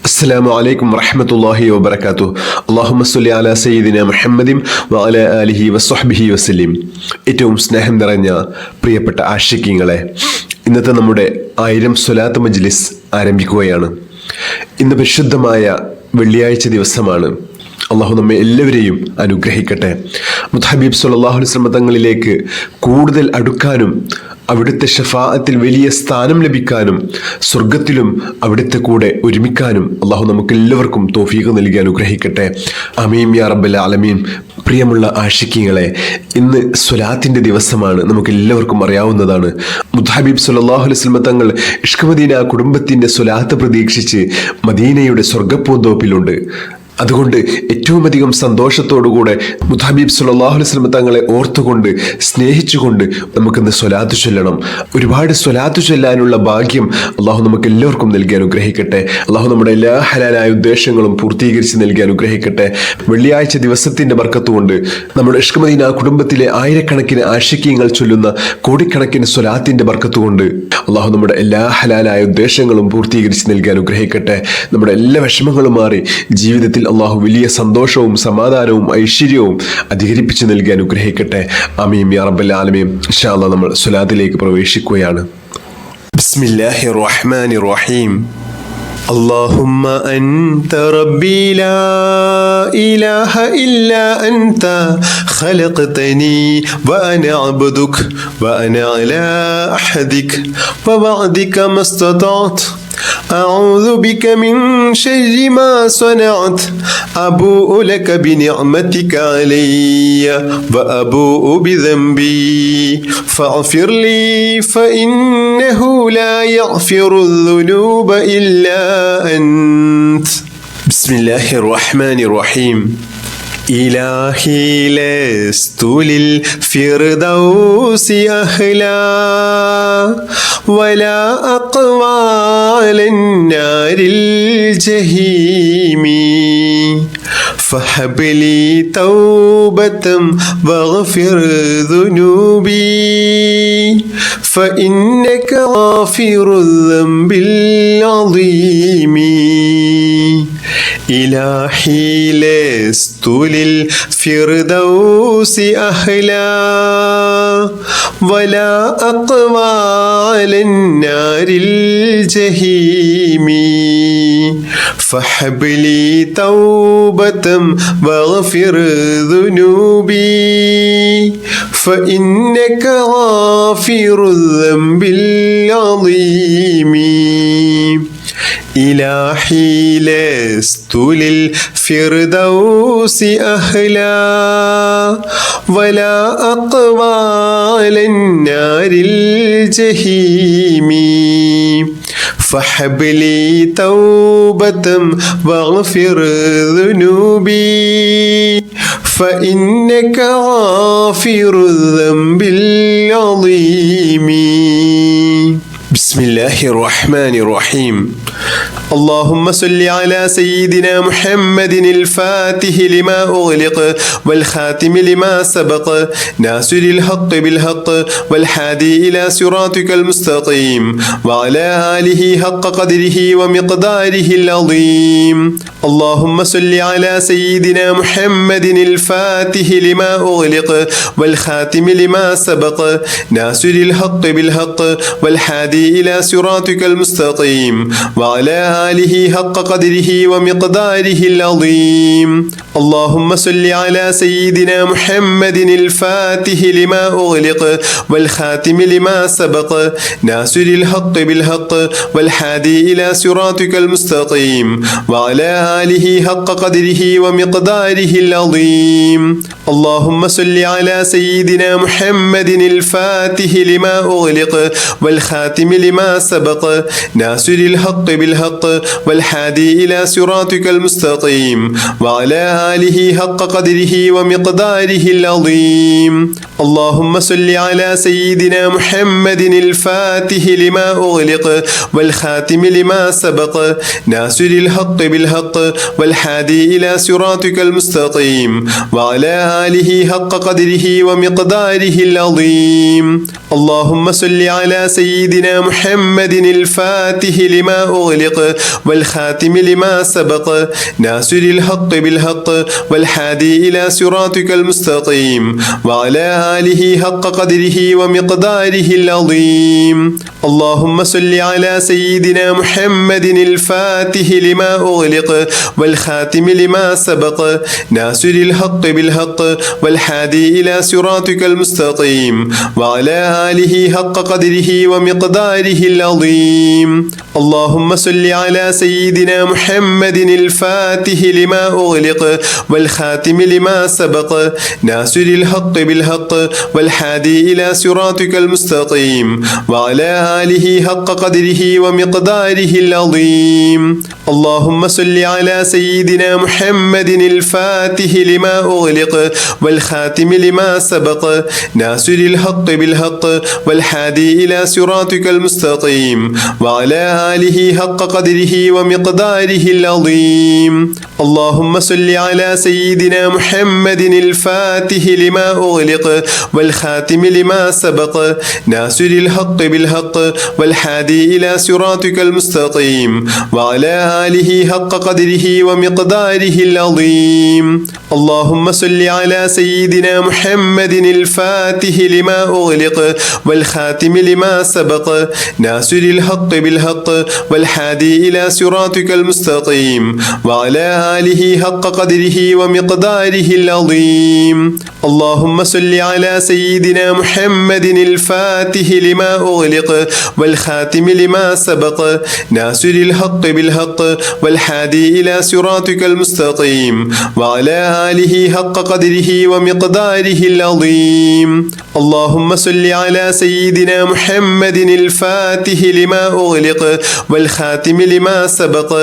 അസ്സലാമു അലൈക്കും വറഹ്മത്തുള്ളാഹി വബറകാതുഹു. അല്ലാഹുമ്മ സ്വല്ലി അലാ സയ്യിദിനാ മുഹമ്മദിൻ വഅലാ ആലിഹി വസ്വഹ്ബിഹി വസല്ലം. ഏറ്റവും സ്നേഹം നിറഞ്ഞ പ്രിയപ്പെട്ട ആശിഖീങ്ങളെ, ഇന്നത്തെ നമ്മുടെ 1000 സ്വലാത്ത് മജ്ലിസ് ആരംഭിക്കുകയാണ്. ഇന്ന് പരിശുദ്ധമായ വെള്ളിയാഴ്ച ദിവസമാണ്. അള്ളാഹു നമ്മെ എല്ലാവരെയും അനുഗ്രഹിക്കട്ടെ. മുത്തഹബീബ് സ്വല്ലല്ലാഹു അലൈഹി വസല്ലം തങ്ങളിലേക്ക് കൂടുതൽ അടുക്കാനും അവിടുത്തെ ഷഫാഅത്തിൽ വലിയ സ്ഥാനം ലഭിക്കാനും സ്വർഗത്തിലും അവിടുത്തെ കൂടെ ഒരുമിക്കാനും അള്ളാഹു നമുക്ക് എല്ലാവർക്കും തൗഫീഖ് നൽകി അനുഗ്രഹിക്കട്ടെ. ആമീൻ യാ റബ്ബൽ ആലമീൻ. പ്രിയമുള്ള ആശിഖീങ്ങളെ, ഇന്ന് സ്വലാത്തിന്റെ ദിവസമാണ്. നമുക്ക് എല്ലാവർക്കും അറിയാവുന്നതാണ്. മുത്തഹബീബ് സ്വല്ലല്ലാഹു അലൈഹി വസല്ലം തങ്ങൾ ഇഷ്ക് മദീന കുടുംബത്തിന്റെ സ്വലാത്ത് പ്രതീക്ഷിച്ച് മദീനയുടെ സ്വർഗപ്പൂന്തോപ്പിലുണ്ട്. അതുകൊണ്ട് ഏറ്റവും അധികം സന്തോഷത്തോടുകൂടെ മുത്തഹബീബ് സ്വല്ലല്ലാഹു അലൈഹി വസല്ലം തങ്ങളെ ഓർത്തുകൊണ്ട് സ്നേഹിച്ചുകൊണ്ട് നമുക്കിന്ന് സ്വലാത്ത് ചൊല്ലണം. ഒരുപാട് സ്വലാത്ത് ചൊല്ലാനുള്ള ഭാഗ്യം അള്ളാഹു നമുക്ക് എല്ലാവർക്കും നൽകി അനുഗ്രഹിക്കട്ടെ. അള്ളാഹു നമ്മുടെ എല്ലാ ഹലാലായ ഉദ്ദേശങ്ങളും പൂർത്തീകരിച്ച് നൽകി അനുഗ്രഹിക്കട്ടെ. വെള്ളിയാഴ്ച ദിവസത്തിന്റെ ബർക്കത്തുകൊണ്ട് നമ്മുടെ ഇഷ്ക് മദീന കുടുംബത്തിലെ ആയിരക്കണക്കിന് ആശിഖീങ്ങൾ ചൊല്ലുന്ന കോടിക്കണക്കിന് സ്വലാത്തിന്റെ ബർക്കത്തുകൊണ്ട് അള്ളാഹു നമ്മുടെ എല്ലാ ഹലാലായ ഉദ്ദേശങ്ങളും പൂർത്തീകരിച്ച് നൽകി അനുഗ്രഹിക്കട്ടെ. നമ്മുടെ എല്ലാ വിഷമങ്ങളും മാറി ജീവിതത്തിൽ അള്ളാഹു വലിയ സന്തോഷവും സമാധാനവും ഐശ്വര്യവും അധികരിപ്പിച്ച് നൽകി അനുഗ്രഹിക്കട്ടെ. ആമീൻ യാ റബ്ബൽ ആലമീൻ. ഇൻഷാ അല്ലാഹ് നമ്മൾ സ്വലാത്തിലേക്ക് പ്രവേശിക്കുകയാണ്. ബിസ്മില്ലാഹിർ റഹ്മാനിർ റഹീം. اللهم أنت ربي لا إله إلا أنت خلقتني وأنا عبدك وأنا على عهدك ووعدك ما استطعت أعوذ بك من شر ما صنعت أبوء لك بنعمتك علي وأبوء بذنبي فاغفر لي فإنه لا يغفر الذنوب إلا أنت. بسم الله الرحمن الرحيم. إلهي لست للفردوس أهلا ولا أقوى على النار الجحيم فهب لي توبة واغفر ذنوبي فإنك غافر الذنب العظيم. إلهي لست للفردوس أهلا ولا أقوى على النار الجحيم فهب لي توبة واغفر ذنوبي فإنك غافر الذنب العظيم. إلهي لست للفردوس أهلا ولا أقوى على النار الجحيم فهب لي توبة واغفر ذنوبي فإنك غافر الذنب العظيم. بسم الله الرحمن الرحيم. اللهم صل على سيدنا محمد الفاتح لما أغلق والخاتم لما سبق ناصر الحق بالحق والهادي إلى صراطك المستقيم وعلى آله حق قدره ومقداره العظيم. اللهم صل على سيدنا محمد الفاتح لما أغلق والخاتم لما سبق ناصر الحق بالحق والهادي إلى صراطك المستقيم وعلى آله حق قدره ومقداره العظيم. اللهم صل على سيدنا محمد الفاتح لما أغلق والخاتم لما سبق ناصر الحق بالحق والهادي إلى صراطك المستقيم وعلى آله حق قدره ومقداره العظيم. اللهم صل على سيدنا محمد الفاتح لما أغلق والخاتم لما سبق ناصر الحق بالحق والهادي إلى صراطك المستقيم وعلى آله حق قدره ومقداره العظيم. اللهم صل على سيدنا محمد الفاتح لما أغلق والخاتم لما سبق ناصر الحق بالحق والهادي إلى صراطك المستقيم وعلى آله حق قدره ومقداره العظيم. اللهم صل على سيدنا محمد الفاتح لما أغلق والخاتم لما سبق ناصر الحق بالحق والهادي إلى صراطك المستقيم وعلى آله حق قدره ومقداره العظيم اللهم صل على سيدنا محمد الفاتح لما أغلق والخاتم لما سبق ناصر الحق بالحق والهادي إلى صراطك المستقيم وعلى آله حق قدره ومقداره العظيم اللهم صل على سيدنا محمد الفاتح لما أغلق والخاتم لما سبق ناصر الحق بالحق والهادي إلى صراطك المستقيم وعلى آله حق قدره ومقداره العظيم اللهم صل على سيدنا محمد الفاتح لما أغلق والخاتم لما سبق ناصر الحق بالحق والهادي إلى صراطك المستقيم وعلى آله حق قدره ومقداره العظيم اللهم صل على سيدنا محمد الفاتح لما أغلق والخاتم لما سبق ناصر الحق بالحق والهادي إلى صراطك المستقيم وعلى آله حق قدره ومقداره العظيم اللهم صل على سيدنا محمد الفاتح لما أغلق والخاتم لما سبق ناصر الحق بالحق والهادي إلى صراطك المستقيم وعلى آله حق قدره ومقداره العظيم اللهم صل على سيدنا محمد الفاتح لما أغلق والخاتم لما سبق ناصر الحق بالحق والهادي إلى صراطك المستقيم وعلى آله حق قدره ومقداره العظيم اللهم صل على سيدنا محمد الفاتح لما أغلق والخاتم لما سبق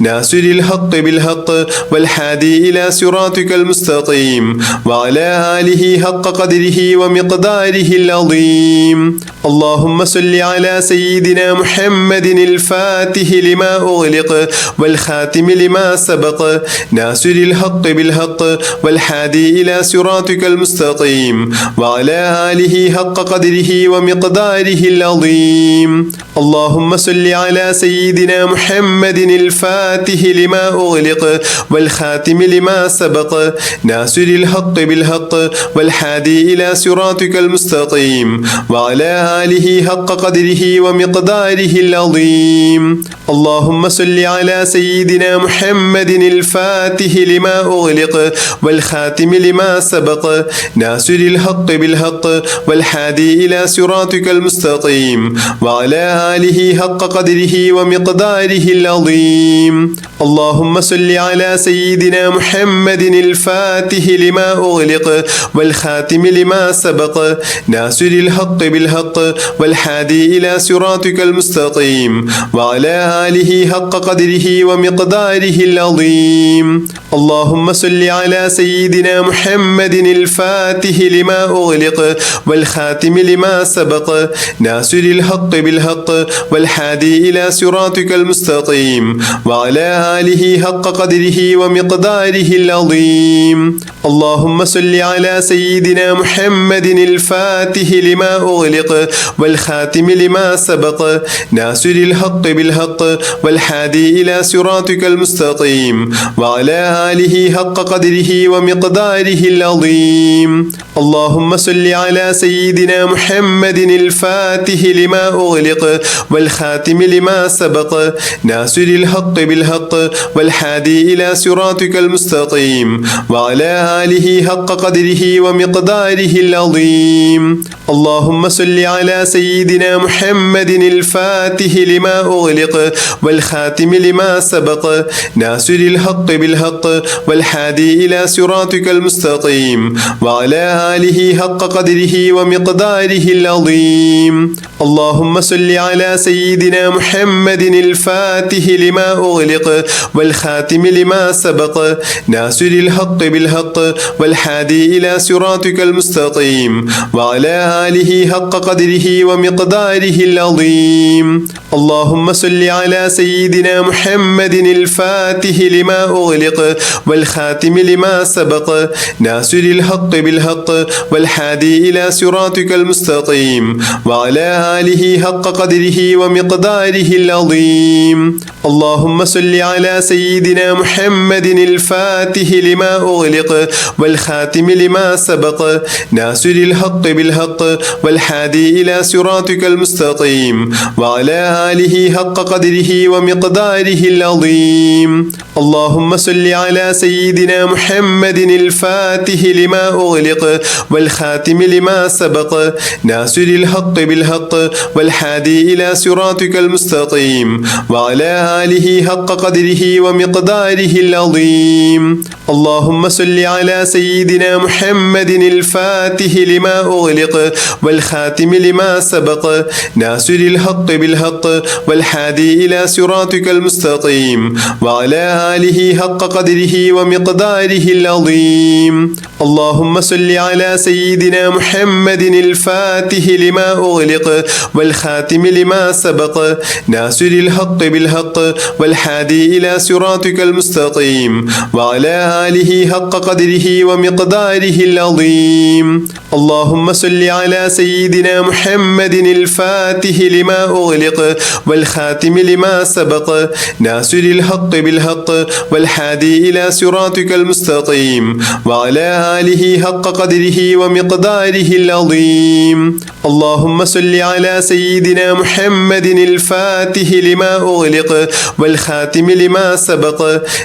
ناصر الحق بالحق والهادي إلى صراطك المستقيم وعلى آله حق قدره ومقداره العظيم اللهم صل على سيدنا محمد الفاتح لما أغلق والخاتم لما سبق ناصر الحق بالحق والهادي إلى صراطك المستقيم وعلى آله حق قدره ومقداره العظيم اللهم صل على سيدنا محمد الفاتح لما أغلق والخاتم لما سبق ناصر الحق بالحق والهادي إلى صراطك المستقيم وعلى آله حق قدره ومقداره العظيم اللهم صل على سيدنا محمد الفاتح لما أغلق والخاتم لما سبق ناصر الحق بالحق والهادي إلى صراطك المستقيم وعلى آله حق قدره ومقداره العظيم اللهم صل على سيدنا محمد الفاتح لما أغلق والخاتم لما سبق ناصر الحق بالحق والهادي إلى صراطك المستقيم وعلى آله حق قدره ومقداره العظيم اللهم صل على سيدنا محمد الفاتح لما أغلق والخاتم لما سبق ناصر الحق بالحق والهادي إلى صراطك المستقيم وعلى آله حق قدره ومقداره العظيم اللهم صل على سيدنا محمد الفاتح لما أغلق والخاتم لما سبق ناصر الحق بالحق والهادي إلى صراطك المستقيم وعلى آله حق قدره ومقداره العظيم اللهم صل على سيدنا محمد الفاتح لما أغلق والخاتم لما سبق ناصر الحق بالحق والهادي إلى صراطك المستقيم وعلى آله حق قدره ومقداره العظيم اللهم صل على سيدنا محمد الفاتح لما أغلق والخاتم لما سبق ناصر الحق بالحق والهادي إلى صراطك المستقيم وعلى آله حق قدره ومقداره العظيم اللهم صل على سيدنا محمد الفاتح لما أغلق والخاتم لما سبق ناصر الحق بالحق والهادي إلى صراطك المستقيم وعلى آله حق قدره ومقداره العظيم اللهم صل على سيدنا محمد الفاتح لما أغلق والخاتم لما سبق ناصر الحق بالحق والهادي إلى صراطك المستقيم وعلى آله حق قدره ومقداره العظيم العظيم. اللهم صل على سيدنا محمد الفاتح لما أغلق والخاتم لما سبق ناصر الحق بالحق والهادي إلى صراطك المستقيم وعلى آله حق قدره ومقداره العظيم. اللهم صل على سيدنا محمد الفاتح لما أغلق والخاتم لما سبق ناصر الحق بالحق والهادي إلى صراطك المستقيم وعلى آله حق قدره ومقداره العظيم. اللهم صل على سيدنا محمد الفاتح لما أغلق والخاتم لما سبق ناصر الحق بالحق والهادي إلى صراطك المستقيم وعلى آله حق قدره ومقداره العظيم. اللهم صل على سيدنا محمد الفاتح لما أغلق والخاتم لما سبق ناصر الحق بالحق والهادي إلى صراطك المستقيم وعلى آله حق قدره ومقداره العظيم. اللهم صل على سيدنا محمد الفاتح لما أغلق والخاتم لما سبق ناصر الحق بالحق والهادي إلى صراطك المستقيم وعلى آله حق قدره ومقداره العظيم. اللهم صل على سيدنا محمد الفاتح لما أغلق والخاتم لما سبق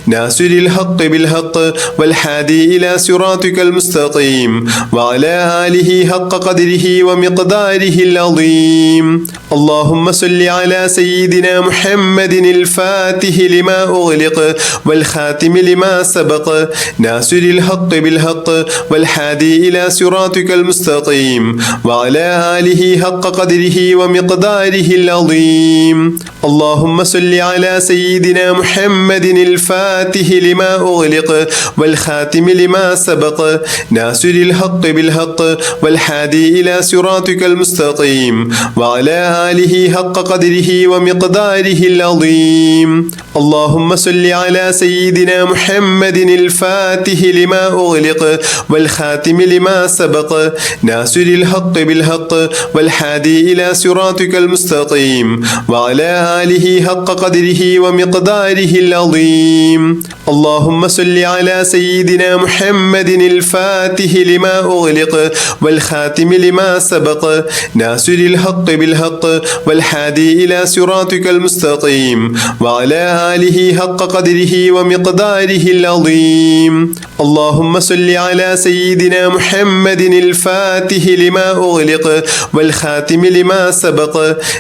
ناصر الحق بالحق والهادي إلى صراطك المستقيم وعلى آله حق قدره ومقداره العظيم. اللهم صل على سيدنا محمد الفاتح لما أغلق والخاتم لما سبق ناصر الحق بالحق والهادي إلى صراطك المستقيم وعلى آله حق قدره ومقداره العظيم. اللهم صل على سيدنا محمد الفاتح لما أغلق والخاتم لما سبق ناصر الحق بالحق والهادي إلى صراطك المستقيم وعلى آله حق قدره ومقداره العظيم. اللهم صل على سيدنا محمد الفاتح لما أغلق والخاتم لما سبق ناصر الحق بالحق والهادي إلى صراطك المستقيم وعلى آله حق قدره ومقداره العظيم. اللهم صل على سيدنا محمد الفاتح لما أغلق والخاتم لما سبق ناصر الحق بالحق والهادي إلى صراطك المستقيم وعلى آله حق قدره ومقداره العظيم. اللهم صل على سيدنا محمد الفاتح لما أغلق والخاتم لما سبق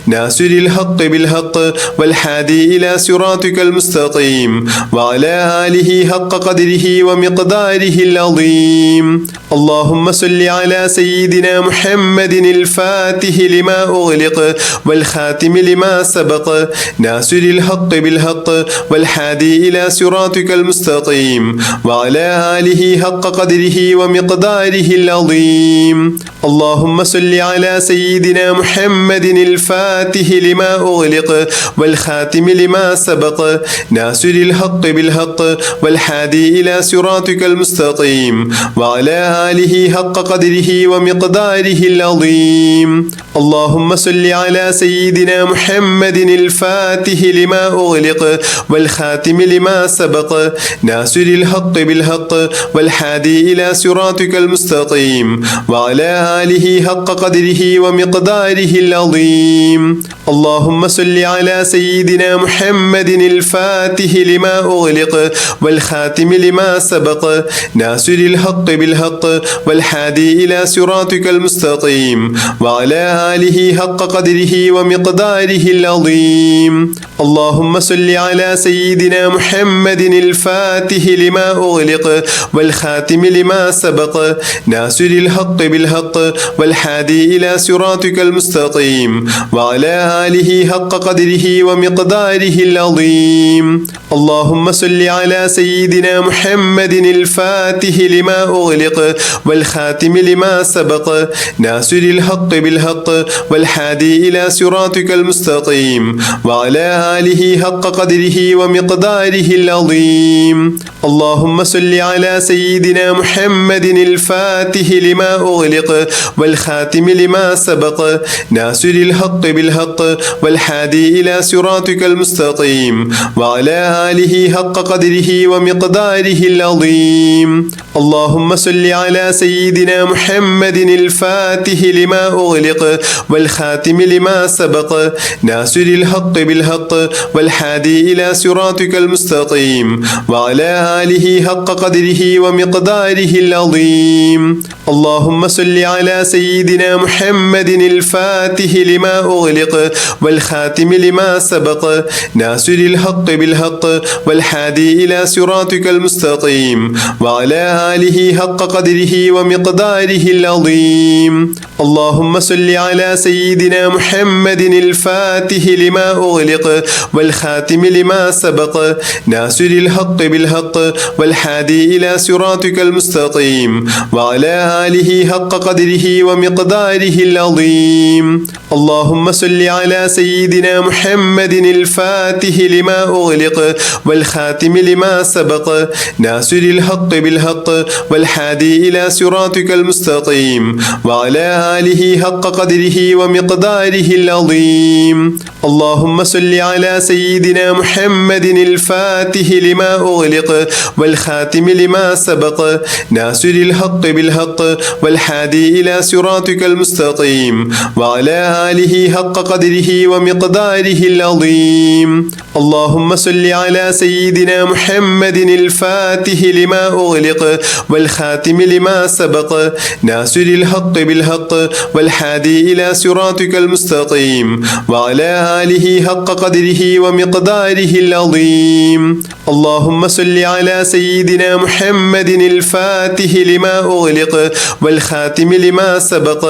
ناصر الحق بالحق والهادي إلى صراطك المستقيم وعلى آله حق قدره ومقداره العظيم. اللهم صل على سيدنا محمد الفاتح لما أغلق والخاتم لما سبق ناصر الحق بالحق والهادي إلى صراطك المستقيم وعلى آله حق قدره ومقداره العظيم. اللهم صل على سيدنا محمد الفاتح لما أغلق والخاتم لما سبق ناصر الحق بالحق والهادي إلى صراطك المستقيم وعلى آله حق قدره ومقداره العظيم. اللهم صل على سيدنا محمد الفاتح لما أغلق والخاتم لما سبق ناصر الحق بالحق والهادي إلى صراطك المستقيم وعلى آله حق قدره ومقداره العظيم. اللهم صل على سيدنا محمد الفاتح لما أغلق والخاتم لما سبق ناصر الحق بالحق والهادي إلى صراطك المستقيم وعلى آله حق قدره ومقداره العظيم. اللهم صل على سيدنا محمد الفاتح لما أغلق والخاتم لما سبق ناصر الحق بالحق والهادي إلى صراطك المستقيم وعلى آله حق قدره ومقداره العظيم. اللهم صل على سيدنا محمد الفاتح لما أغلق والخاتم لما سبق ناصر الحق بالحق والهادي إلى صراطك المستقيم وعلى آله حق قدره ومقداره العظيم. اللهم صل على سيدنا محمد الفاتح لما أغلق والخاتم لما سبق ناصر الحق بالحق والهادي إلى صراطك المستقيم وعلى آله حق قدره ومقداره العظيم. اللهم صل على سيدنا محمد الفاتح لما أغلق والخاتم لما سبق ناصر الحق بالحق والهادي إلى صراطك المستقيم وعلى آله حق قدره ومقداره العظيم. اللهم صل على سيدنا محمد الفاتح لما أغلق والخاتم لما سبق ناصر الحق بالحق والهادي إلى صراطك المستقيم وعلى آله حق قدره ومقداره العظيم. اللهم صل على سيدنا محمد الفاتح لما أغلق والخاتم لما سبق ناصر الحق بالحق والهادي إلى صراطك المستقيم وعلى آله حق قدره ومقداره العظيم. اللهم صل على سيدنا محمد الفاتح لما أغلق والخاتم لما سبق ناصر الحق بالحق والهادي إلى صراطك المستقيم وعلى آله حق قدره ومقداره العظيم. اللهم صل على سيدنا محمد الفاتح لما أغلق والخاتم لما سبق ناصر الحق بالحق والهادي إلى صراطك المستقيم وعلى آله حق قدره ومقداره العظيم. اللهم صل على سيدنا محمد الفاتح لما أغلق والخاتم لما سبق ناصر الحق بالحق والهادي إلى صراطك المستقيم وعلى آله حق قدره ومقداره العظيم. اللهم صل على سيدنا محمد الفاتح لما أغلق والخاتم لما سبق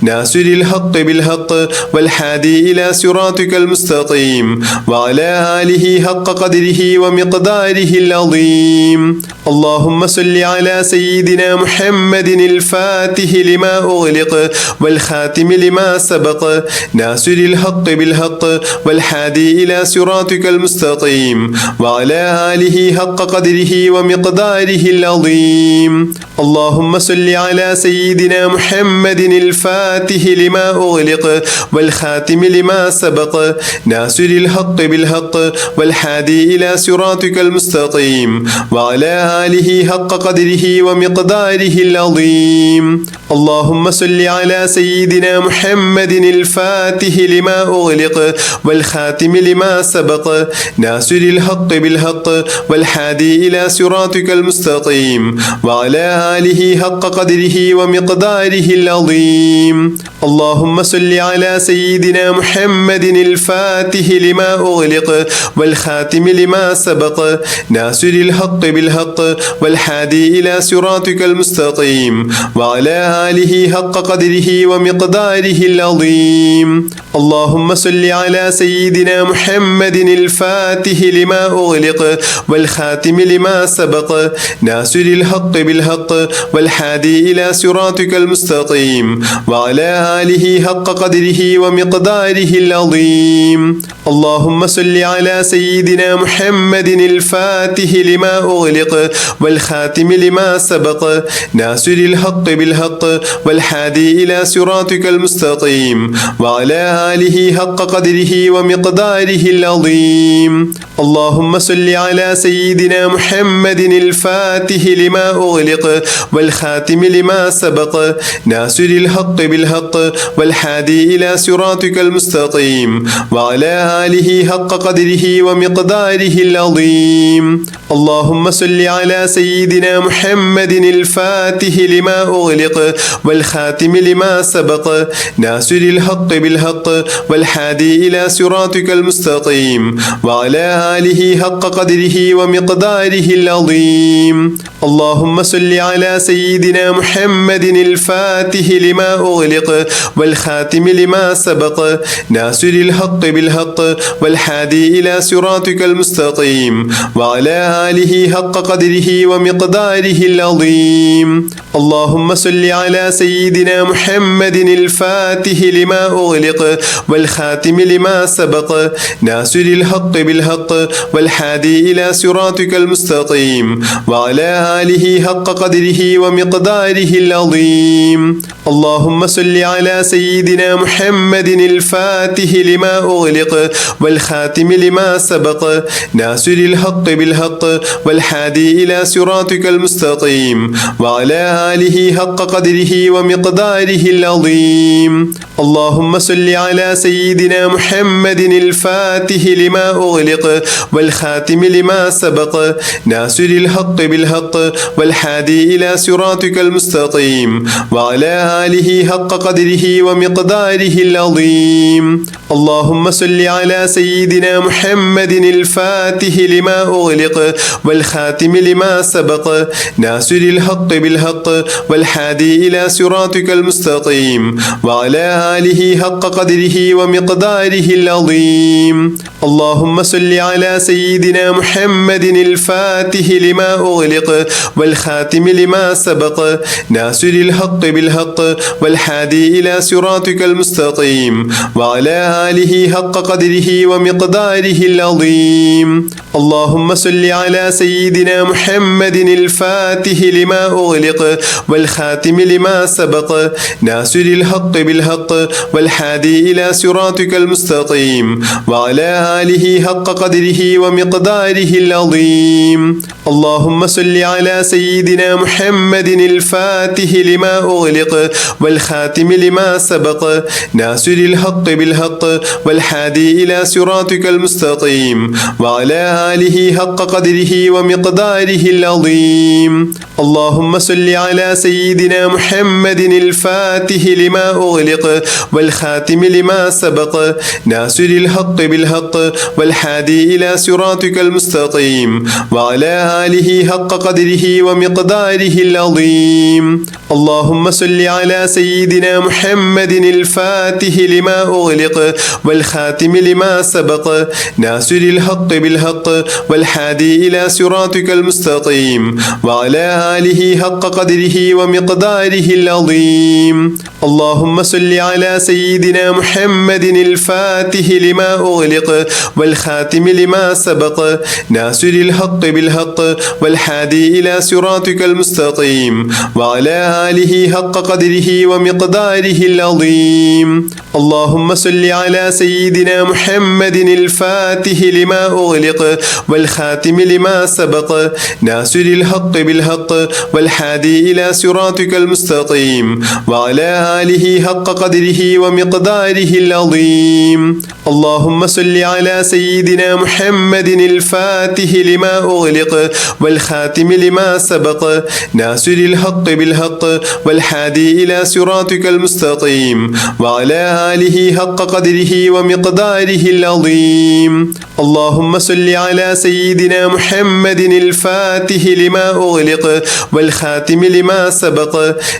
ناصر الحق بالحق والهادي إلى صراطك المستقيم وعلى آله حق قدره ومقداره العظيم. اللهم صل على سيدنا محمد الفاتح لما أغلق والخاتم لما سبق ناصر الحق بالحق والهادي إلى صراطك المستقيم وعلى آله حق قدره ومقداره العظيم. اللهم صل على سيدنا محمد الفاتح لما أغلق والخاتم لما سبق ناصر الحق بالحق والهادي إلى صراطك المستقيم وعلى آله حق قدره ومقداره العظيم. اللهم صل على سيدنا محمد الفاتح لما أغلق والخاتم لما سبق ناصر الحق بالحق والهادي إلى صراطك المستقيم وعلى آله حق قدره ومقداره العظيم. اللهم صل على سيدنا محمد الفاتح لما أغلق والخاتم لما سبق ناصر الحق بالحق والهادي إلى صراطك المستقيم وعلى آله حق قدره ومقداره العظيم. اللهم صل على سيدنا محمد الفاتح لما أغلق والخاتم لما سبق ناصر الحق بالحق والهادي إلى صراطك المستقيم وعلى آله حق قدره ومقداره العظيم. اللهم صل على سيدنا محمد الفاتح لما أغلق والخاتم لما سبق ناصر الحق بالحق والهادي إلى صراطك المستقيم وعلى آله حق قدره ومقداره العظيم. اللهم صل على سيدنا محمد الفاتح لما أغلق والخاتم لما سبق ناصر الحق بالحق والهادي إلى صراطك المستقيم وعلى آله حق قدره ومقداره العظيم. اللهم صل على سيدنا محمد الفاتح لما أغلق والخاتم لما سبق ناصر الحق بالحق والهادي إلى صراطك المستقيم وعلى آله حق قدره ومقداره العظيم. اللهم صل على سيدنا محمد الفاتح لما أغلق والخاتم لما سبق ناصر الحق بالحق والهادي إلى صراطك المستقيم وعلى آله حق قدره قدره ومقداره العظيم. اللهم صل على سيدنا محمد الفاتح لما أغلق والخاتم لما سبق ناصر الحق بالحق والهادي إلى صراطك المستقيم وعلى آله حق قدره ومقداره العظيم. اللهم صل على سيدنا محمد الفاتح لما أغلق والخاتم لما سبق ناصر الحق بالحق والهادي إلى صراطك المستقيم وعلى آله حق قدره ومقداره العظيم. اللهم صل على سيدنا محمد الفاتح لما أغلق والخاتم لما سبق ناصر الحق بالحق والهادي إلى صراطك المستقيم وعلى آله حق قدره ومقداره العظيم. اللهم صل على سيدنا محمد الفاتح لما أغلق والخاتم لما سبق ناصر الحق بالحق والهادي إلى صراطك المستقيم وعلى آله حق قدره ومقداره العظيم. اللهم صل على سيدنا محمد الفاتح لما أغلق والخاتم لما سبق ناصر الحق بالحق والهادي إلى صراطك المستقيم وعلى آله حق قدره ومقداره العظيم. اللهم صل على سيدنا محمد الفاتح لما أغلق والخاتم لما سبق ناصر الحق بالحق والهادي إلى صراطك المستقيم وعلى آله حق قدره ومقداره العظيم. اللهم صل على سيدنا محمد الفاتح لما أغلق والخاتم لما سبق ناصر الحق بالحق والهادي إلى صراطك المستقيم وعلى آله حق قدره ومقداره العظيم. اللهم صل على سيدنا محمد الفاتح لما أغلق والخاتم لما سبق ناصر الحق بالحق والهادي إلى صراطك المستقيم وعلى آله حق قدره ومقداره العظيم. اللهم صل على سيدنا محمد الفاتح لما أغلق والخاتم لما سبق ناصر الحق بالحق والهادي إلى صراطك المستقيم وعلى آله حق قدره ومقداره العظيم. اللهم صل على سيدنا محمد الفاتح لما أغلق والخاتم لما سبق ناصر الحق بالحق والهادي إلى صراطك المستقيم وعلى آله حق قدره ومقداره العظيم. اللهم صل على سيدنا محمد الفاتح لما أغلق والخاتم لما سبق ناصر الحق بالحق والهادي إلى صراطك المستقيم وعلى آله حق قدره ومقداره العظيم. اللهم صل على سيدنا محمد الفاتح لما أغلق والخاتم لما سبق ناصر الحق بالحق والهادي إلى صراطك المستقيم وعلى آله حق قدره ومقداره العظيم. اللهم صل على سيدنا محمد الفاتح لما أغلق والخاتم لما سبق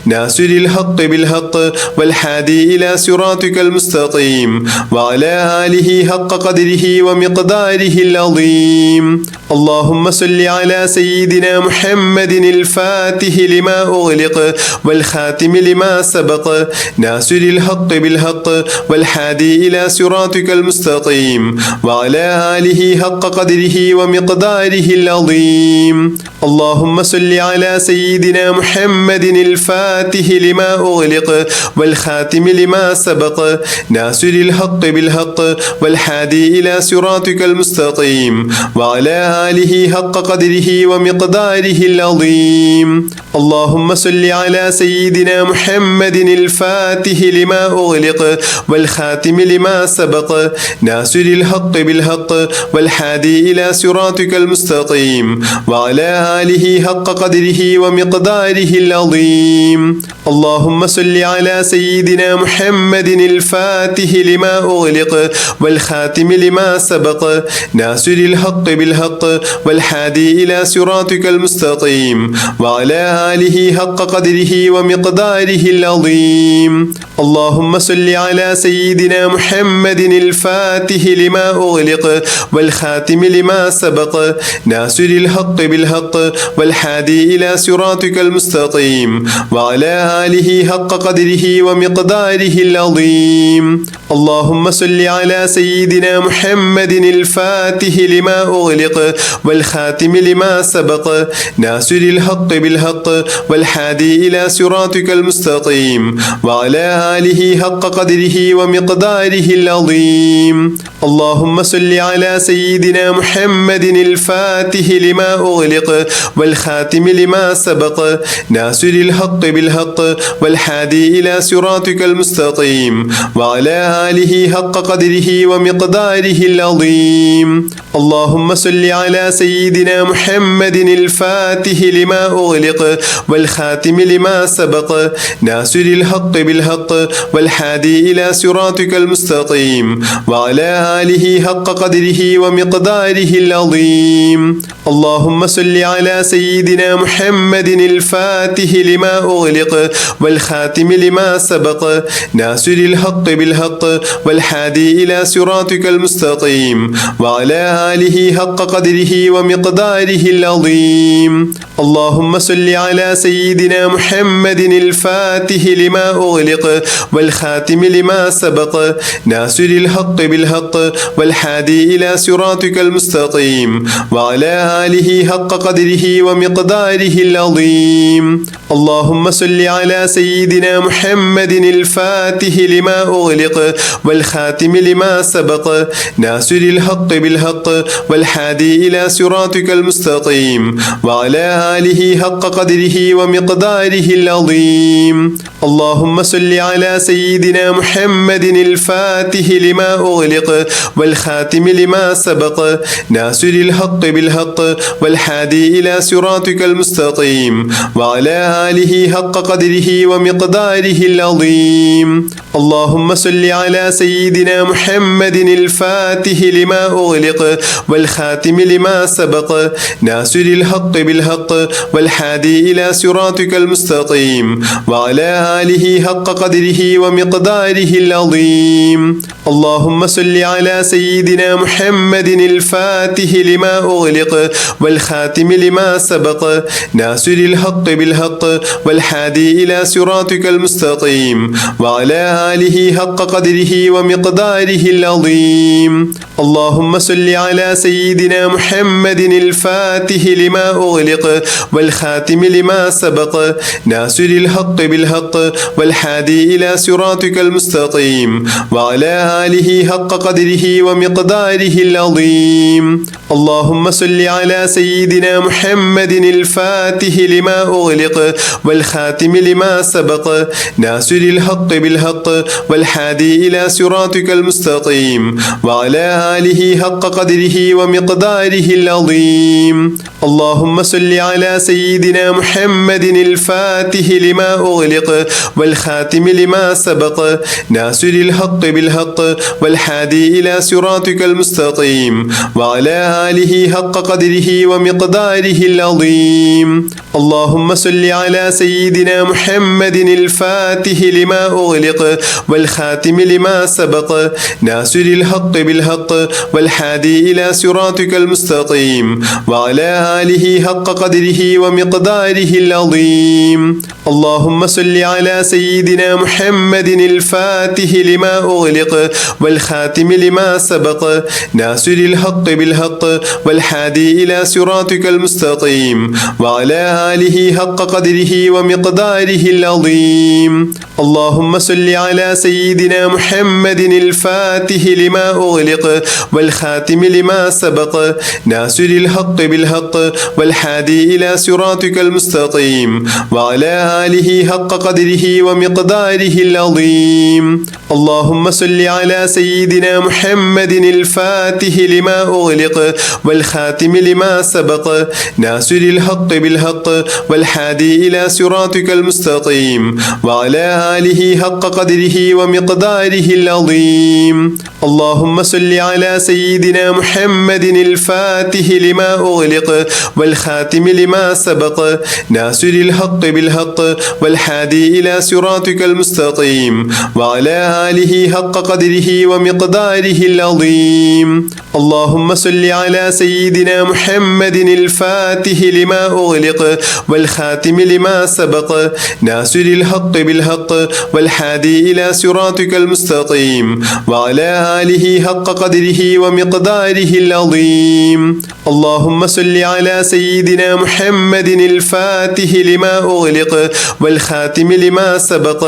ناصر الحق بالحق والهادي إلى صراطك المستقيم وعلى آله حق قدره ومقداره العظيم. اللهم صل على سيدنا محمد الفاتح لما أغلق والخاتم لما سبق ناصر الحق بالحق والهادي إلى صراطك المستقيم وعلى آله حق قدره ومقداره العظيم. اللهم صل على سيدنا محمد الفاتح لما أغلق والخاتم لما سبق ناصر الحق بالحق والهادي إلى صراطك المستقيم وعلى آله حق قدره ومقداره العظيم. اللهم صل على سيدنا محمد الفاتح لما أغلق والخاتم لما سبق ناصر الحق بالحق والهادي إلى صراطك المستقيم وعلى آله حق قدره قدره ومقداره العظيم. اللهم صل على سيدنا محمد الفاتح لما أغلق والخاتم لما سبق ناصر الحق بالحق والهادي إلى صراطك المستقيم وعلى آله حق قدره ومقداره العظيم. اللهم صل على سيدنا محمد الفاتح لما أغلق والخاتم لما سبق ناصر الحق بالحق والهادي إلى صراطك المستقيم وعلى آله حق قدره ومقداره العظيم. اللهم صل على سيدنا محمد الفاتح لما أغلق والخاتم لما سبق ناصر الحق بالحق والهادي إلى صراطك المستقيم وعلى آله حق قدره ومقداره العظيم. اللهم صل على سيدنا محمد الفاتح لما أغلق والخاتم لما سبق ناصر الحق بالحق والهادي إلى صراطك المستقيم وعلى آله حق قدره ومقداره العظيم. اللهم صل على سيدنا محمد الفاتح لما أغلق والخاتم لما سبق ناصر الحق بالحق والهادي إلى صراطك المستقيم وعلى آله حق قدره ومقداره العظيم. اللهم صل على سيدنا محمد الفاتح لما أغلق والخاتم لما سبق ناصر الحق بالحق والهادي إلى صراطك المستقيم وعلى آله حق قدره ومقداره العظيم. اللهم صل على سيدنا محمد الفاتح لما أغلق والخاتم لما سبق ناصر الحق بالحق والهادي إلى صراطك المستقيم وعلى آله حق قدره ومقداره العظيم. اللهم صل على سيدنا محمد الفاتح لما أغلق والخاتم لما سبق ناصر الحق بالحق والهادي إلى صراطك المستقيم وعلى آله حق قدره ومقداره العظيم. اللهم صل على سيدنا محمد الفاتح لما أغلق والخاتم لما سبق ناصر الحق بالحق والهادي إلى صراطك المستقيم وعلى آله حق قدره ومقداره العظيم. اللهم صل على سيدنا محمد الفاتح لما أغلق والخاتم لما سبق ناصر الحق بالحق والهادي إلى صراطك المستقيم وعلى آله حق قدره ومقداره العظيم. اللهم صل على سيدنا محمد الفاتح لما أغلق والخاتم لما سبق ناصر الحق بالحق والهادي إلى صراطك المستقيم وعلى آله حق قدره ومقداره العظيم. اللهم صل على سيدنا محمد الفاتح لما أغلق والخاتم لما سبق ناصر الحق بالحق والهادي إلى صراطك المستقيم وعلى آله حق قدره ومقداره العظيم. اللهم صل على سيدنا محمد الفاتح لما أغلق والخاتم لما سبق ناصر الحق بالحق والهادي إلى صراطك المستقيم وعلى آله حق قدره ومقداره العظيم. اللهم صل على سيدنا محمد الفاتح لما أغلق والخاتم لما سبق ناصر الحق بالحق والهادي إلى صراطك المستقيم وعلى آله حق قدره ومقداره العظيم. اللهم صل على سيدنا محمد الفاتح لما أغلق والخاتم لما سبق ناصر الحق بالحق والهادي إلى صراطك المستقيم وعلى آله حق قدره ومقداره العظيم. اللهم صل على سيدنا محمد الفاتح لما أغلق والخاتم لما سبق ناصر الحق بالحق والهادي إلى صراطك المستقيم وعلى آله حق قدره ومقداره العظيم. اللهم صل على سيدنا محمد الفاتح لما أغلق والخاتم لما سبق ناصر الحق بالحق والهادي إلى صراطك المستقيم وعلى آله حق قدره ومقداره العظيم. اللهم صل على سيدنا محمد الفاتح لما أغلق والخاتم لما سبق ناصر الحق بالحق والهادي إلى صراطك المستقيم وعلى آله حق قدره ومقداره العظيم. اللهم صل على سيدنا محمد الفاتح لما أغلق والخاتم لما سبق ناصر الحق بالحق والهادي إلى صراطك المستقيم وعلى آله حق قدره ومقداره العظيم. اللهم صل على سيدنا محمد الفاتح لما أغلق والخاتم لما سبق ناصر الحق بالحق والهادي إلى صراطك المستقيم وعلى آله حق قدره ومقداره العظيم. اللهم صل على سيدنا محمد الفاتح لما أغلق والخاتم لما سبق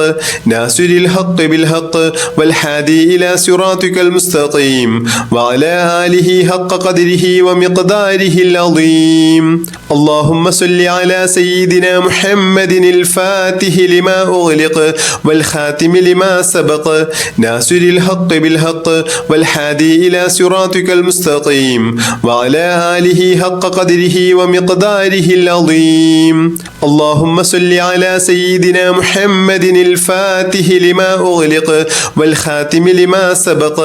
ناصر الحق بالحق والهادي إلى صراطك المستقيم وعلى آله حق قدره ومقداره العظيم. اللهم صل على سيدنا محمد الفاتح لما أغلق والخاتم لما سبق ناصر الحق بالحق والهادي إلى صراطك المستقيم وعلى آله حق قدره ومقداره العظيم. اللهم صل على سيدنا محمد الفاتح لما أغلق والخاتم لما سبق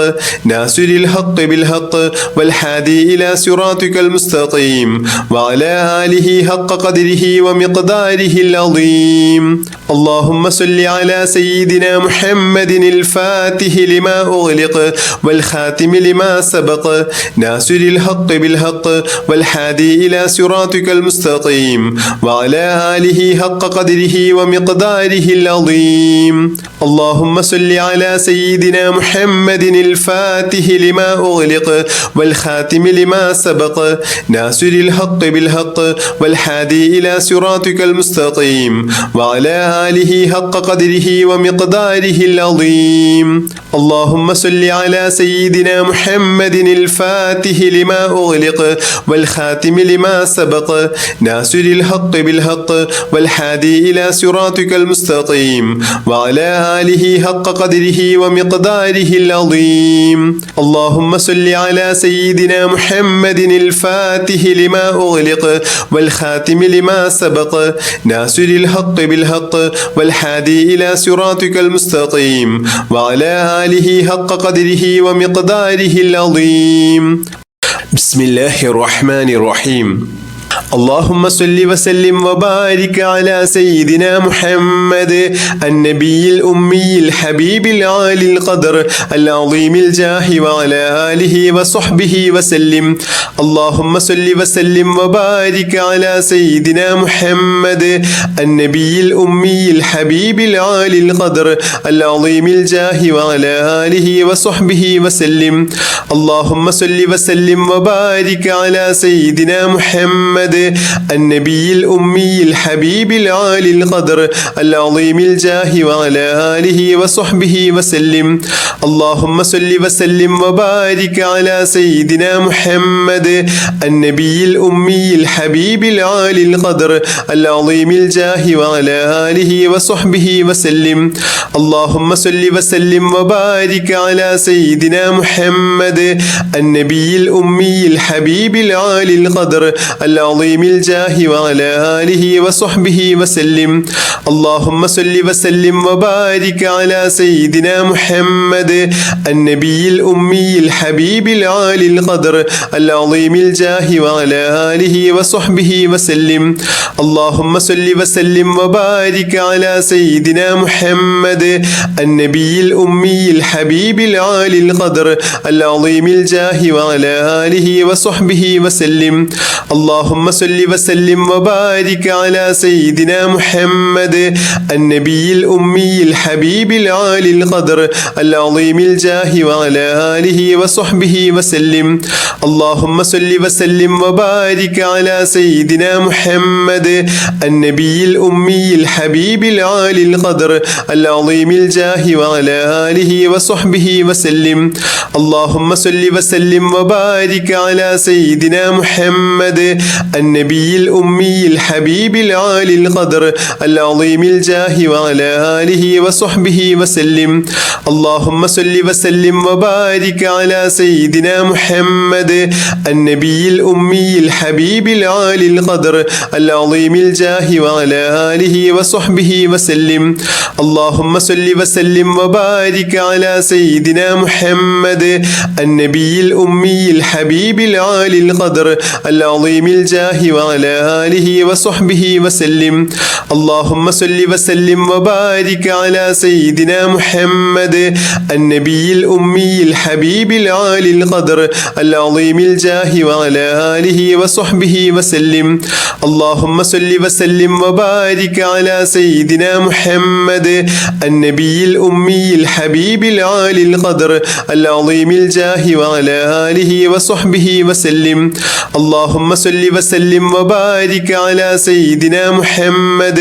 ناصر الحق بالحق والهادي إلى صراطك المستقيم وعلى آله حق قدره ومقداره العظيم. اللهم صل على سيدنا محمد الفاتح لما أغلق والخاتم لما سبق ناصر الحق بالحق والهادي إلى صراطك المستقيم وعلى آله حق قدره ومقداره العظيم. اللهم صل على سيدنا محمد الفاتح لما أغلق والخاتم لما سبق ناصر الحق بالحق والهادي إلى صراطك المستقيم وعلى آله حق قدره ومقداره العظيم. اللهم صل على سيدنا محمد الفاتح لما أغلق والخاتم لما سبق ناصر الحق بالحق والهادي إلى صراطك المستقيم وعلى آله حق قدره ومقداره العظيم. اللهم صل على سيدنا محمد الفاتح لما أغلق والخاتم لما سبق ناصر الحق بالحق والهادي إلى صراطك المستقيم وعلى آله حق قدره ومقداره العظيم. بسم الله الرحمن الرحيم. اللهم صل وسلم وبارك على سيدنا محمد النبي الأمي الحبيب العالي القدر العظيم الجاه وعلى آله وصحبه وسلم. اللهم صل وسلم وبارك على سيدنا محمد النبي الأمي الحبيب العالي القدر العظيم الجاه وعلى آله وصحبه وسلم. اللهم صل وسلم وبارك على سيدنا محمد النبي الأمي الحبيب العالي القدر العظيم الجاه وعلى آله وصحبه وسلم. اللهم صل وسلم وبارك على سيدنا محمد النبي الأمي الحبيب العالي القدر العظيم الجاه وعلى آله وصحبه وسلم. اللهم صل وسلم وبارك على سيدنا محمد النبي الأمي الحبيب العالي القدر العظيم الجاه وعلى آله وصحبه وسلم. اللهم صل وسلم وبارك على سيدنا محمد النبي الأمي الحبيب العالي القدر العظيم الجاه وعلى آله وصحبه وسلم. اللهم صل وسلم وبارك على سيدنا محمد النبي الأمي الحبيب العالي القدر العظيم الجاه وعلى آله وصحبه وسلم. اللهم صل وسلم وبارك على سيدنا محمد النبي الأمي الحبيب العالي القدر العظيم الجاه وعلى آله وصحبه وسلم. اللهم صل وسلم وبارك على سيدنا محمد النبي الأمي الحبيب العالي القدر العظيم الجاه وعلى آله وصحبه وسلم. اللهم صل وسلم وبارك على سيدنا محمد النبي الأمي الحبيب العالي القدر العظيم الجاه وعلى آله وصحبه وسلم. اللهم صل وسلم وبارك على سيدنا محمد النبي الأمي الحبيب العالي القدر العظيم الجاه وعلى آله وصحبه وسلم. اللهم صل وسلم وبارك على سيدنا محمد النبي الأمي الحبيب العالي القدر العظيم الجاه وعلى آله وصحبه وسلم. اللهم صل وسلم وبارك على سيدنا محمد النبي الأمي الحبيب العالي القدر العظيم الجاه وعلى آله وصحبه وسلم. اللهم صل وسلم وبارك على سيدنا محمد النبي الأمي الحبيب العالي القدر العظيم الجاه وعلى آله وصحبه وسلم. اللهم صل وسلم وبارك على سيدنا محمد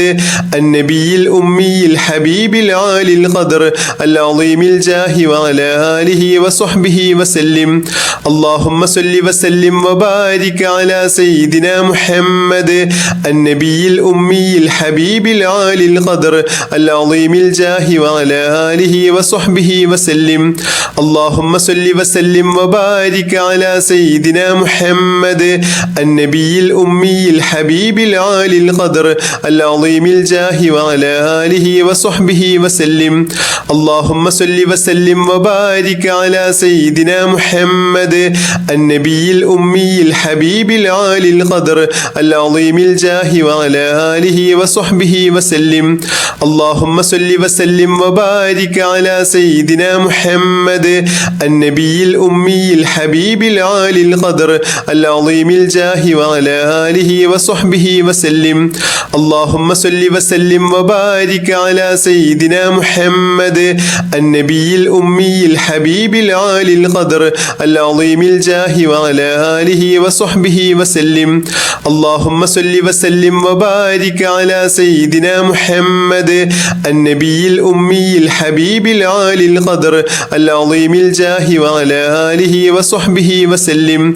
النبي الأمي الحبيب العالي القدر العظيم الجاه وعلى آله وصحبه وسلم. اللهم صل وسلم وبارك على سيدنا محمد النبي الأمي الحبيب العالي القدر العظيم الجاه وعلى آله وصحبه وسلم. اللهم صل وسلم وبارك على سيدنا محمد النبي الأمي الحبيب العالي القدر العظيم الجاه وعلى آله وصحبه وسلم. اللهم صل وسلم وبارك على سيدنا محمد النبي الأمي الحبيب العالي القدر العظيم الجاه وعلى آله وصحبه وسلم. اللهم صل وسلم وبارك على سيدنا محمد النبي الأمي الحبيب العالي القدر العظيم الجاه وعلى آله وصحبه وسلم. اللهم صل وسلم وبارك على سيدنا محمد النبي الأمي الحبيب العالي القدر العظيم الجاه وعلى آله وصحبه وسلم. اللهم صل وسلم وبارك على سيدنا محمد النبي الأمي الحبيب العالي القدر العظيم الجاه وعلى آله وصحبه وسلم.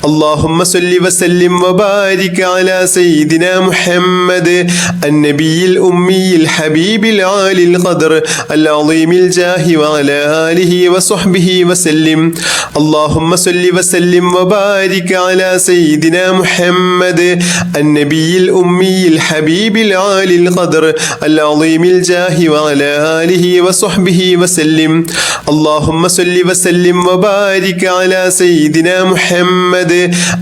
اللهم صل وسلم وبارك على سيدنا محمد النبي الأمي الحبيب العالي القدر العظيم الجاه وعلى آله وصحبه وسلم. اللهم صل وسلم وبارك على سيدنا محمد النبي الأمي الحبيب العالي القدر العظيم الجاه وعلى آله وصحبه وسلم. اللهم صل وسلم وبارك على سيدنا محمد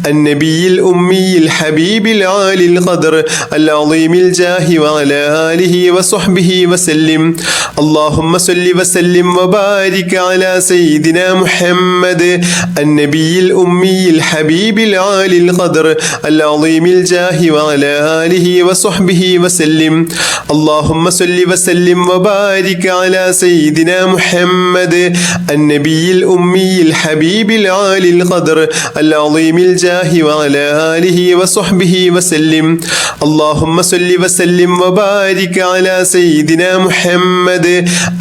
النبي الأمي الحبيب العالي القدر العظيم الجاه وعلى آله وصحبه وسلم. اللهم صل وسلم وبارك على سيدنا محمد النبي الأمي الحبيب العالي القدر العظيم الجاه وعلى آله وصحبه وسلم. اللهم صل وسلم وبارك على سيدنا محمد النبي الأمي الحبيب العالي القدر العظيم الجاه وعلى آله وصحبه وسلم. اللهم صل وسلم وبارك على سيدنا محمد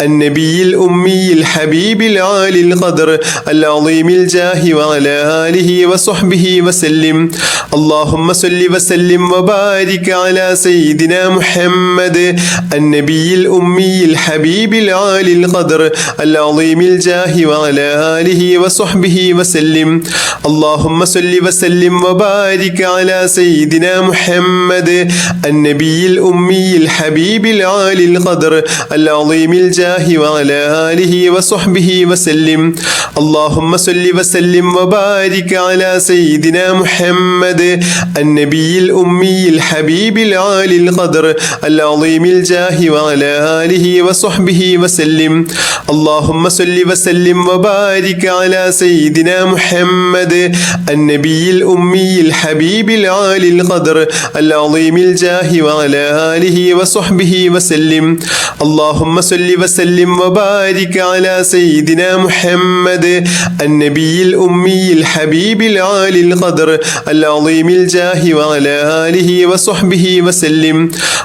النبي الأمي الحبيب العالي القدر العظيم الجاه وعلى آله وصحبه وسلم. اللهم صل وسلم وبارك على سيدنا محمد النبي الأمي الحبيب العالي القدر العظيم الجاه وعلى آله وصحبه وسلم. اللهم صل وسلم وبارك على سيدنا محمد محمد النبي الأمي الحبيب العالي القدر العظيم الجاه وعلى آله وصحبه وسلم. اللهم صل وسلم وبارك على سيدنا محمد النبي الأمي الحبيب العالي القدر العظيم الجاه وعلى آله وصحبه وسلم. اللهم صل وسلم وبارك على سيدنا محمد النبي الأمي الحبيب العالي القدر العظيم الجاه وعلى آله وصحبه وسلم. اللهم صل وسلم وبارك على سيدنا محمد النبي الأمي الحبيب العالي القدر العظيم الجاه وعلى آله وصحبه وسلم.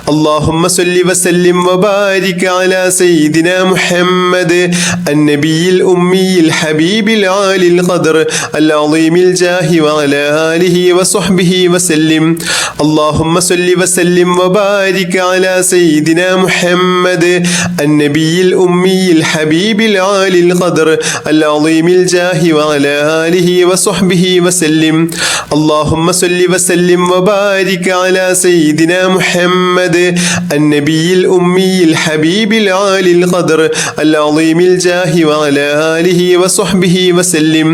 اللهم صل وسلم وبارك على سيدنا محمد النبي الأمي الحبيب العالي القدر العظيم الجاه وعلى آله وصحبه وسلم. اللهم صل وسلم وبارك على سيدنا محمد النبي الأمي الحبيب العالي القدر العظيم الجاه وعلى آله وصحبه وسلم. اللهم صل وسلم وبارك على سيدنا محمد النبي الأمي الحبيب العالي القدر العظيم الجاه وعلى آله وصحبه وسلم.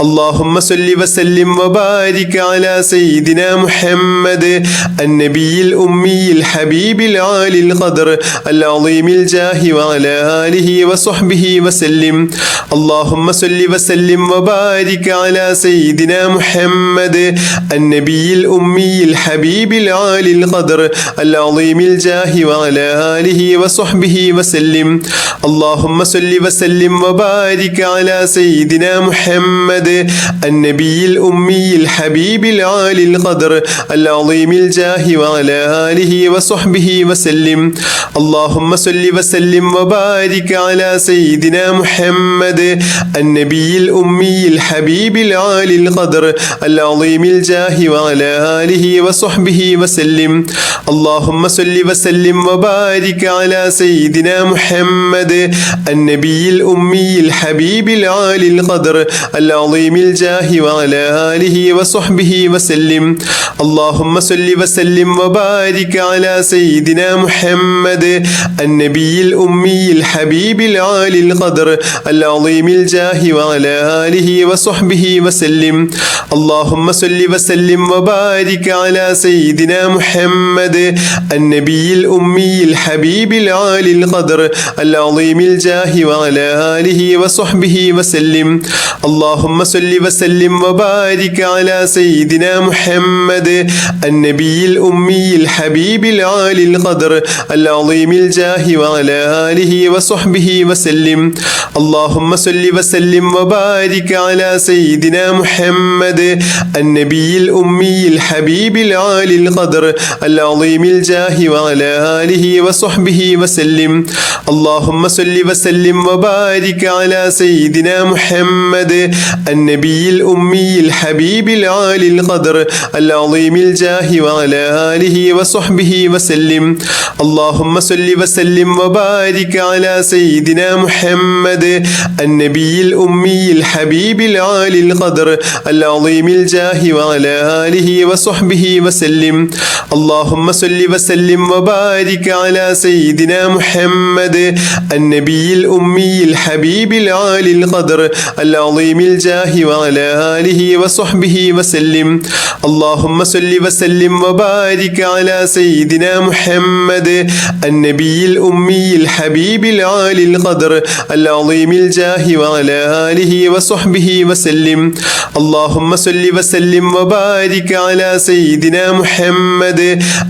اللهم صل وسلم وبارك على سيدنا محمد النبي الأمي الحبيب العالي القدر العظيم الجاه وعلى آله وصحبه وسلم. اللهم صل وسلم وبارك على سيدنا محمد النبي الأمي الحبيب العالي القدر العظيم الجاه وعلى آله وصحبه وسلم. اللهم صل وسلم وبارك على سيدنا محمد النبي الأمي الحبيب العالي القدر العظيم الجاه وعلى آله وصحبه وسلم. اللهم صل وسلم وبارك على سيدنا محمد النبي الأمي الحبيب العالي القدر العظيم الجاه وعلى آله وصحبه وسلم. اللهم صل وسلم وبارك على سيدنا محمد النبي الأمي الحبيب العالي القدر العظيم الجاه وعلى آله وصحبه وسلم. اللهم صل وسلم وبارك على سيدنا محمد النبي الأمي الحبيب العالي القدر العظيم الجاه وعلى آله وصحبه وسلم. اللهم صل وسلم وبارك على سيدنا محمد النبي الأمي الحبيب العالي القدر العظيم الجاه وعلى آله وصحبه وسلم. اللهم صل وسلم وبارك على سيدنا محمد النبي الأمي الحبيب العالي القدر العظيم الجاه وعلى آله وصحبه وسلم. اللهم صل وسلم وبارك على سيدنا محمد النبي الأمي الحبيب العالي القدر العظيم الجاه وعلى آله وصحبه وسلم. اللهم صل وسلم وبارك على سيدنا محمد النبي الأمي الحبيب العالي القدر العظيم الجاه وعلى آله وصحبه وسلم. اللهم صل وسلم وبارك على سيدنا محمد النبي الأمي الحبيب العالي القدر العظيم الجاه وعلى آله وصحبه وسلم. اللهم صل وسلم وبارك على سيدنا محمد النبي الأمي الحبيب العالي القدر العظيم الجاه وعلى آله وصحبه وسلم. اللهم صل وسلم وبارك على سيدنا محمد النبي الأمي الحبيب العالي القدر العظيم الجاه وعلى آله وصحبه وسلم. اللهم صل وسلم وبارك على سيدنا محمد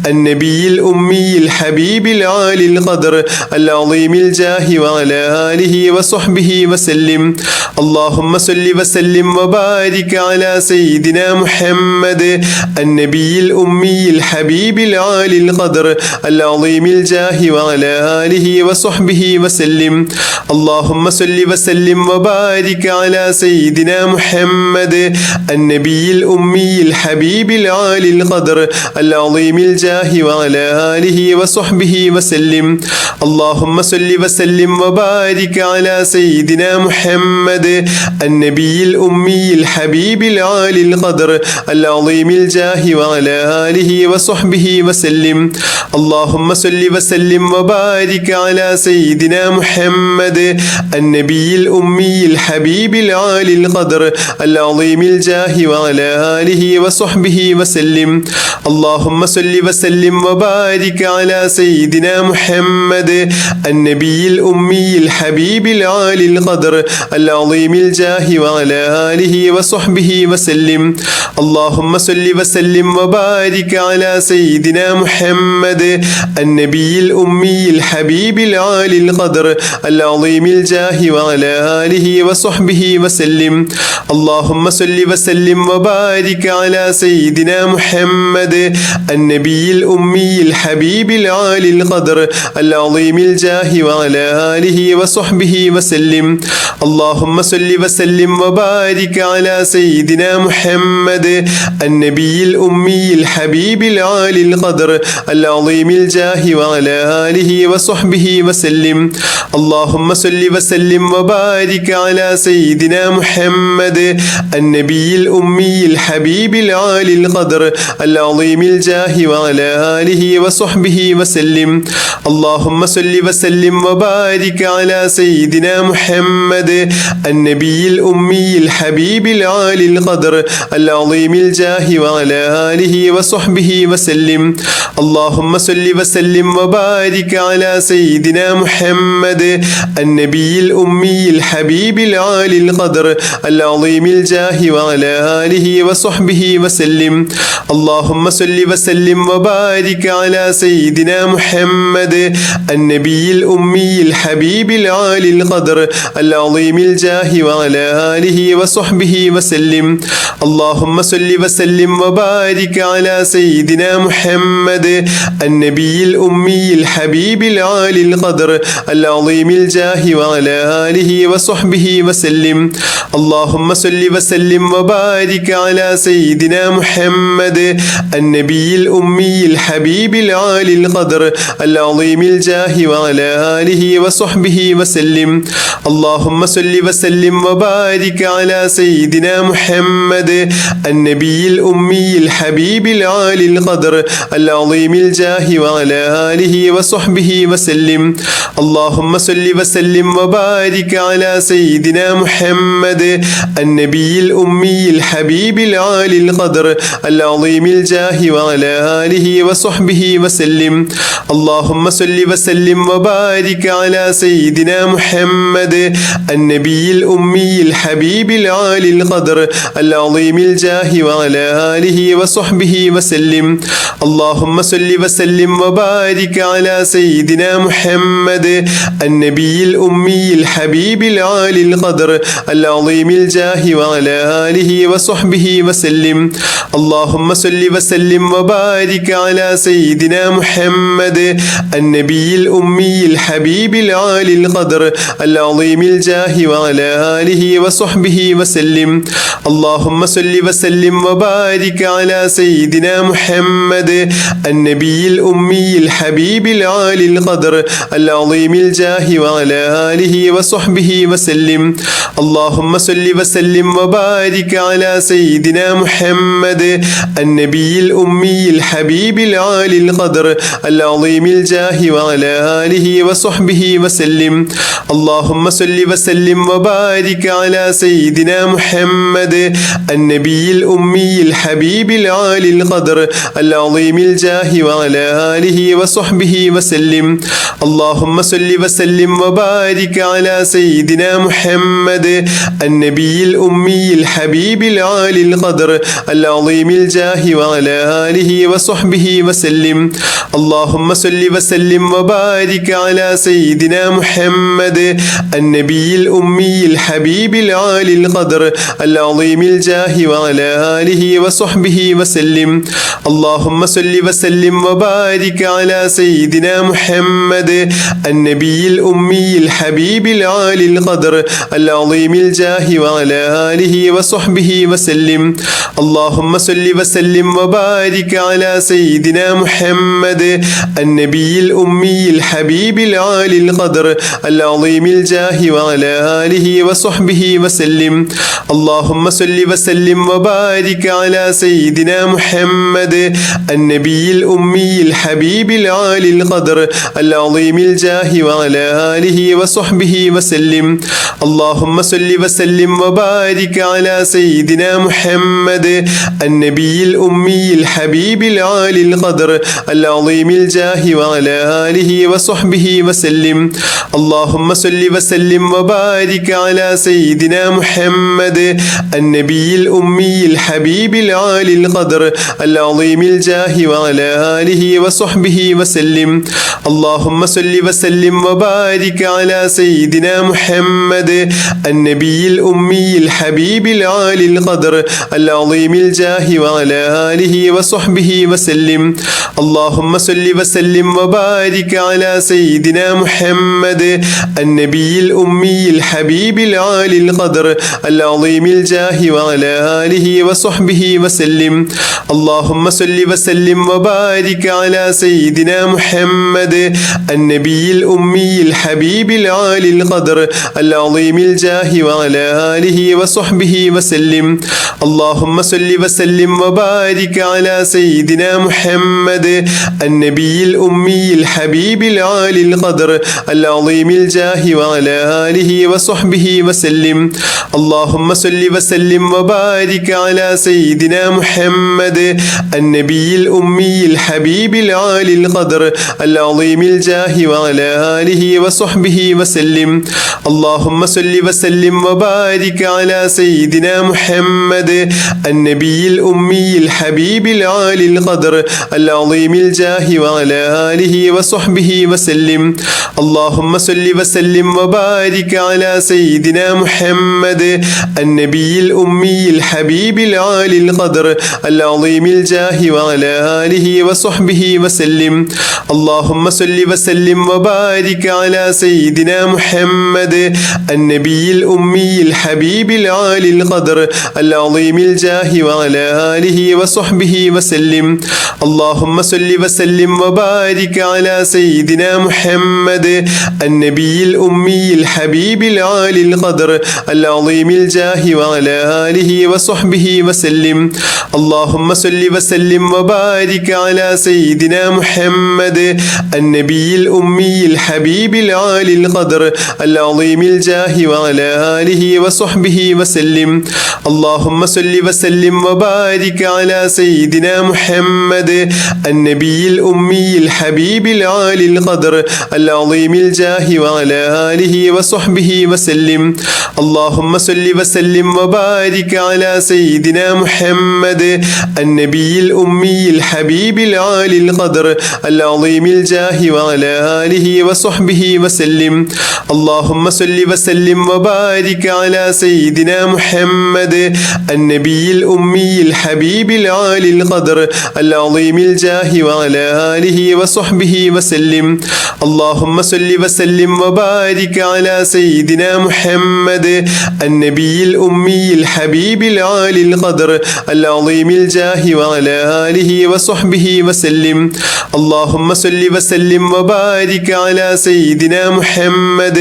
النبي الأمي الحبيب العالي القدر العظيم الجاه وعلى آله وصحبه وسلم. اللهم صل وسلم وبارك على سيدنا محمد النبي الأمي الحبيب العالي القدر العظيم الجاه وعلى آله وصحبه وسلم. اللهم صل وسلم وبارك على سيدنا محمد النبي الأمي الحبيب العالي القدر العظيم الجاه وعلى آله وصحبه وسلم. اللهم صل وسلم وبارك على سيدنا محمد النبي الأمي الحبيب العالي القدر العظيم الجاه وعلى آله وصحبه وسلم. اللهم صل وسلم وبارك على سيدنا محمد النبي الأمي الحبيب العالي القدر العظيم الجاه وعلى آله وصحبه وسلم. اللهم صل وسلم وبارك على سيدنا محمد النبي الأمي الحبيب العالي القدر العظيم الجاه وعلى آله وصحبه وسلم. اللهم صل وسلم وبارك على سيدنا محمد النبي الأمي الحبيب العالي القدر العظيم الجاه وعلى آله وصحبه وسلم. اللهم صل وسلم وبارك على سيدنا محمد النبي الأمي الحبيب العالي القدر العظيم الجاه وعلى آله وصحبه وسلم. اللهم صل وسلم وبارك على سيدنا محمد النبي الأمي الحبيب العالي القدر العظيم الجاه وعلى آله وصحبه وسلم. اللهم صل وسلم وبارك على سيدنا محمد النبي الأمي الحبيب العالي القدر العظيم الجاه وعلى آله وصحبه وسلم. اللهم صل وسلم وبارك على سيدنا محمد النبي الأمي الحبيب العالي القدر العظيم الجاه وعلى آله وصحبه وسلم. اللهم صل وسلم وبارك على سيدنا محمد النبي الأمي الحبيب العالي القدر العظيم الجاه وعلى آله وصحبه وسلم. اللهم صل وسلم وبارك على سيدنا محمد النبي الأمي الحبيب العالي القدر العظيم الجاه وعلى آله وصحبه وسلم. اللهم صل وسلم وبارك على سيدنا محمد النبي الأمي الحبيب العالي القدر العظيم الجاه وعلى آله وصحبه وسلم. اللهم صل وسلم وبارك على سيدنا محمد النبي الأمي الحبيب العالي القدر العظيم الجاه وعلى آله وصحبه وسلم. اللهم صل وسلم وبارك على سيدنا محمد النبي الأمي الحبيب العالي القدر العظيم الجاه وعلى آله وصحبه وسلم. اللهم صل وسلم وبارك على سيدنا محمد النبي الأمي الحبيب العالي القدر العظيم الجاه وعلى آله وصحبه وسلم. اللهم صل وسلم وبارك على سيدنا محمد النبي الأمي الحبيب العالي القدر العظيم الجاه وعلى آله وصحبه وسلم. اللهم صل وسلم وبارك على سيدنا محمد النبي الأمي الحبيب العالي القدر العظيم الجاه وعلى آله وصحبه وسلم. اللهم صل وسلم وبارك على سيدنا محمد النبي الأمي الحبيب العالي القدر العظيم الجاه وعلى آله وصحبه وسلم. اللهم صل وسلم وبارك على سيدنا محمد النبي الأمي الحبيب العالي القدر العظيم الجاه وعلى آله وصحبه وسلم. اللهم صل وسلم وبارك على سيدنا محمد النبي الأمي الحبيب العالي القدر العظيم الجاه وعلى آله وصحبه وسلم. اللهم صل وسلم وبارك على سيدنا محمد النبي الأمي الحبيب العالي القدر العظيم الجاه وعلى آله وصحبه وسلم. اللهم صل وسلم وبارك على سيدنا محمد النبي الأمي الحبيب العالي القدر العظيم الجاه وعلى آله وصحبه وسلم. اللهم صل وسلم وبارك على سيدنا محمد النبي الأمي الحبيب العالي القدر العظيم الجاه وعلى آله وصحبه وسلم. اللهم صل وسلم وبارك على سيدنا محمد محمد النبي الأمي الحبيب العالي القدر العظيم الجاه وعلى آله وصحبه وسلم. اللهم صل وسلم وبارك على سيدنا محمد النبي الأمي الحبيب العالي القدر العظيم الجاه وعلى آله وصحبه وسلم. اللهم صل وسلم وبارك على سيدنا محمد النبي الأمي الحبيب العالي القدر العظيم الجاه وعلى آله وصحبه وسلم. اللهم صل وسلم وبارك على سيدنا محمد النبي الأمي الحبيب العالي القدر العظيم الجاه وعلى آله وصحبه وسلم. اللهم صل وسلم وبارك على سيدنا محمد النبي الأمي الحبيب العالي القدر العظيم الجاه وعلى آله وصحبه وسلم. اللهم صل وسلم وبارك على سيدنا محمد النبي الأمي الحبيب العالي القدر العظيم الجاه وعلى آله وصحبه وسلم. اللهم صل وسلم وبارك على سيدنا محمد النبي الأمي الحبيب العالي القدر العظيم الجاه وعلى آله وصحبه وسلم. اللهم صل وسلم وبارك على سيدنا محمد النبي الأمي الحبيب العالي القدر العظيم الجاه وعلى آله وصحبه وسلم. اللهم صل وسلم وبارك على سيدنا محمد النبي الأمي الحبيب العالي القدر العظيم الجاه وعلى آله وصحبه وسلم. اللهم صل وسلم وبارك على سيدنا محمد النبي الأمي الحبيب العالي القدر العظيم الجاه وعلى آله وصحبه وسلم. اللهم صل وسلم وبارك على سيدنا محمد النبي الأمي الحبيب العالي القدر العظيم الجاه وعلى آله وصحبه وسلم. اللهم صل وسلم وبارك على سيدنا محمد النبي الأمي الحبيب العالي القدر العظيم الجاه وعلى آله وصحبه وسلم. اللهم صل وسلم وبارك على سيدنا محمد النبي الأمي الحبيب العالي القدر العظيم الجاه وعلى آله وصحبه وسلم. اللهم صل وسلم وبارك على سيدنا محمد النبي الأمي الحبيب العالي القدر العظيم الجاه وعلى آله وصحبه وسلم. اللهم صل وسلم وبارك على سيدنا محمد النبي الأمي الحبيب العالي القدر العظيم الجاه وعلى آله وصحبه وسلم. اللهم صل وسلم وبارك على سيدنا محمد النبي الأمي الحبيب العالي القدر العظيم الجاه وعلى آله وصحبه وسلم. اللهم صل وسلم وبارك على سيدنا محمد النبي الأمي الحبيب العالي القدر العظيم الجاه وعلى آله وصحبه وسلم. اللهم صل وسلم وبارك على سيدنا محمد النبي الأمي الحبيب العالي القدر العظيم الجاه وعلى آله وصحبه وسلم. اللهم صل وسلم وبارك على سيدنا محمد النبي الأمي الحبيب العالي القدر العظيم الجاه وعلى آله وصحبه وسلم. اللهم صل وسلم وبارك على سيدنا محمد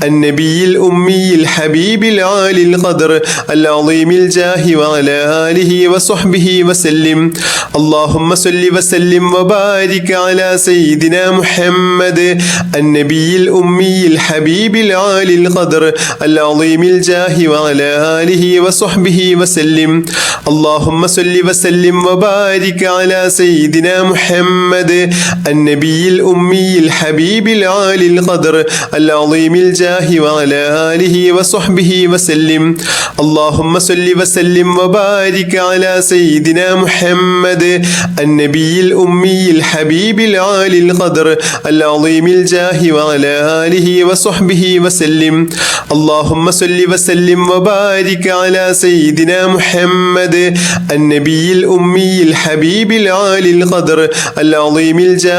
النبي الأمي الحبيب العالي القدر العظيم الجاه وعلى آله وصحبه وسلم. اللهم صل وسلم وبارك على سيدنا محمد النبي الأمي الحبيب العالي القدر العظيم الجاه وعلى آله وصحبه وسلم. اللهم صل وسلم وبارك على سيدنا محمد النبي الأمي الحبيب العالي القدر العظيم الجاه وعلى آله وصحبه وسلم. اللهم صل وسلم وبارك على سيدنا محمد النبي الأمي الحبيب العالي القدر العظيم الجاه وعلى آله وصحبه وسلم. اللهم صل وسلم وبارك على سيدنا محمد النبي الأمي الحبيب العالي القدر العظيم الجاه